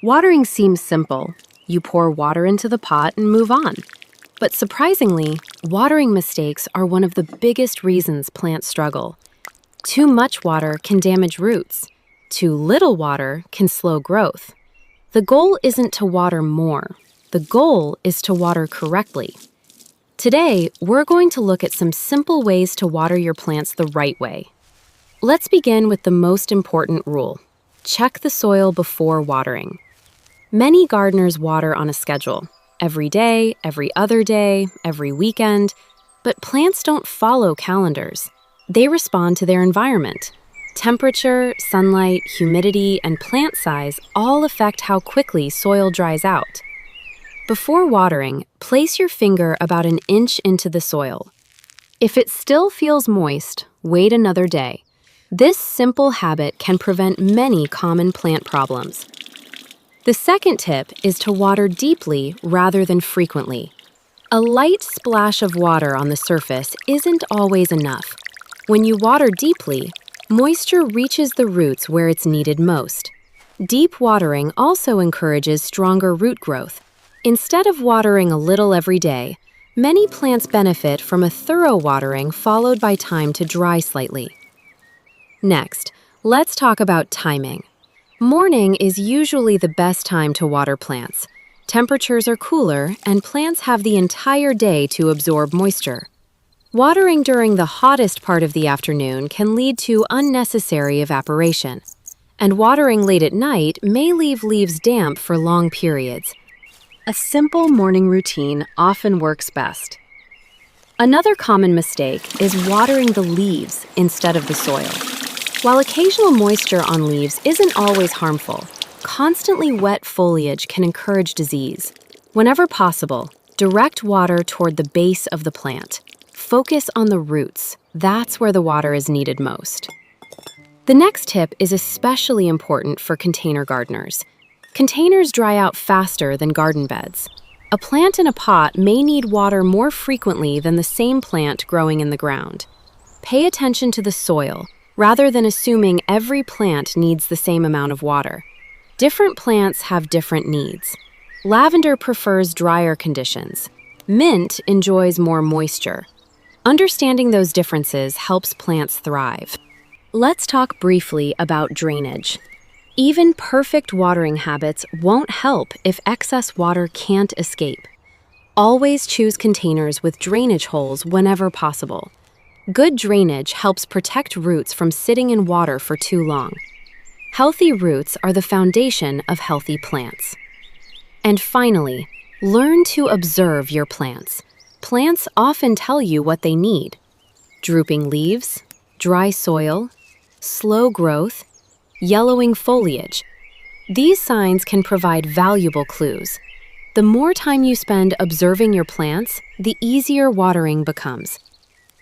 Watering seems simple. You pour water into the pot and move on. But surprisingly, watering mistakes are one of the biggest reasons plants struggle. Too much water can damage roots. Too little water can slow growth. The goal isn't to water more. The goal is to water correctly. Today, we're going to look at some simple ways to water your plants the right way. Let's begin with the most important rule. Check the soil before watering. Many gardeners water on a schedule, every day, every other day, every weekend, but plants don't follow calendars. They respond to their environment. Temperature, sunlight, humidity, and plant size all affect how quickly soil dries out. Before watering, place your finger about an inch into the soil. If it still feels moist, wait another day. This simple habit can prevent many common plant problems. The second tip is to water deeply rather than frequently. A light splash of water on the surface isn't always enough. When you water deeply, moisture reaches the roots where it's needed most. Deep watering also encourages stronger root growth. Instead of watering a little every day, many plants benefit from a thorough watering followed by time to dry slightly. Next, let's talk about timing. Morning is usually the best time to water plants. Temperatures are cooler and plants have the entire day to absorb moisture. Watering during the hottest part of the afternoon can lead to unnecessary evaporation. And watering late at night may leave leaves damp for long periods. A simple morning routine often works best. Another common mistake is watering the leaves instead of the soil. While occasional moisture on leaves isn't always harmful, constantly wet foliage can encourage disease. Whenever possible, direct water toward the base of the plant. Focus on the roots. That's where the water is needed most. The next tip is especially important for container gardeners. Containers dry out faster than garden beds. A plant in a pot may need water more frequently than the same plant growing in the ground. Pay attention to the soil, rather than assuming every plant needs the same amount of water. Different plants have different needs. Lavender prefers drier conditions. Mint enjoys more moisture. Understanding those differences helps plants thrive. Let's talk briefly about drainage. Even perfect watering habits won't help if excess water can't escape. Always choose containers with drainage holes whenever possible. Good drainage helps protect roots from sitting in water for too long. Healthy roots are the foundation of healthy plants. And finally, learn to observe your plants. Plants often tell you what they need. Drooping leaves, dry soil, slow growth, yellowing foliage. These signs can provide valuable clues. The more time you spend observing your plants, the easier watering becomes.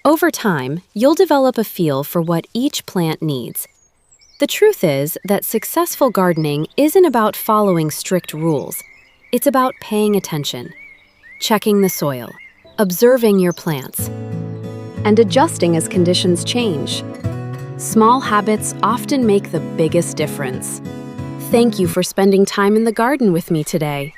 Over time, you'll develop a feel for what each plant needs. The truth is that successful gardening isn't about following strict rules. It's about paying attention, checking the soil, observing your plants, and adjusting as conditions change. Small habits often make the biggest difference. Thank you for spending time in the garden with me today.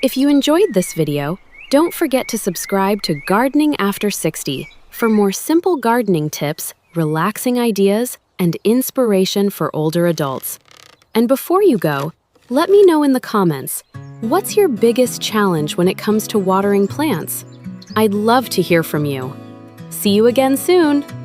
If you enjoyed this video, don't forget to subscribe to Gardening After 60 for more simple gardening tips, relaxing ideas, and inspiration for older adults. And before you go, let me know in the comments, what's your biggest challenge when it comes to watering plants? I'd love to hear from you. See you again soon!